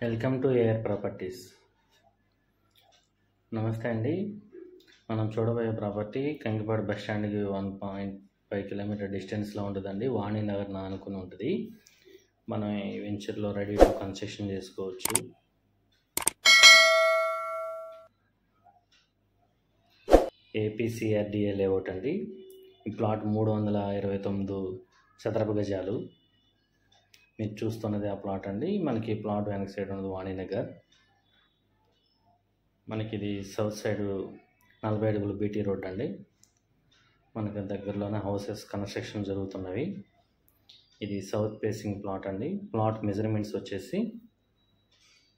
Welcome to AR properties. నమస్తే అండి. మనం చూడబోయే ప్రాపర్టీ కంకిపాడు బస్ స్టాండ్కి 1.5 కిలోమీటర్ డిస్టెన్స్లో ఉంటుందండి. వాణినగర్ ఆనుకుని ఉంటుంది. మనం ఈ వెంచర్లో రెడీ టు కన్స్ట్రక్షన్ చేసుకోవచ్చు. ఏపీసీఆర్డీఏ లేఅవుట్ అండి. ఈ ప్లాట్ 329 చదరపు గజాలు. మీరు చూస్తున్నది ఆ ప్లాట్ అండి. మనకి ప్లాట్ వెనక సైడ్ ఉన్నది వాణినగర్. మనకి ఇది సౌత్ సైడ్ 40 అడుగులు బీటీ రోడ్ అండి. మనకి దగ్గరలోనే హౌసెస్ కన్స్ట్రక్షన్ జరుగుతున్నవి. ఇది సౌత్ ఫేసింగ్ ప్లాట్ అండి. ప్లాట్ మెజర్మెంట్స్ వచ్చేసి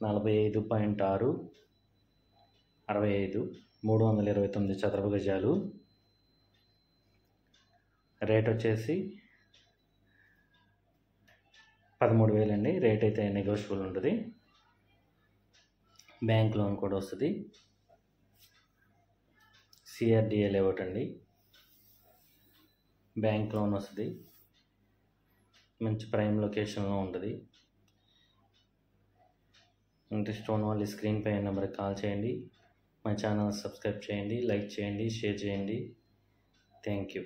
45.6 65 329 చదరపు గజాలు. రేట్ వచ్చేసి 13,000 అండి. రేట్ అయితే నెగోషియబుల్ ఉంటుంది. బ్యాంక్ లోన్ కూడా వస్తుంది. సిఆర్డిఏ లేఅవుట్ అండి. బ్యాంక్ లోన్ వస్తుంది. మంచి ప్రైమ్ లొకేషన్లో ఉంటుంది. ఇంట్రెస్ట్ ఉన్న వాళ్ళు స్క్రీన్ పై నెంబర్కి కాల్ చేయండి. మా ఛానల్ సబ్స్క్రైబ్ చేయండి, లైక్ చేయండి, షేర్ చేయండి. Thank you.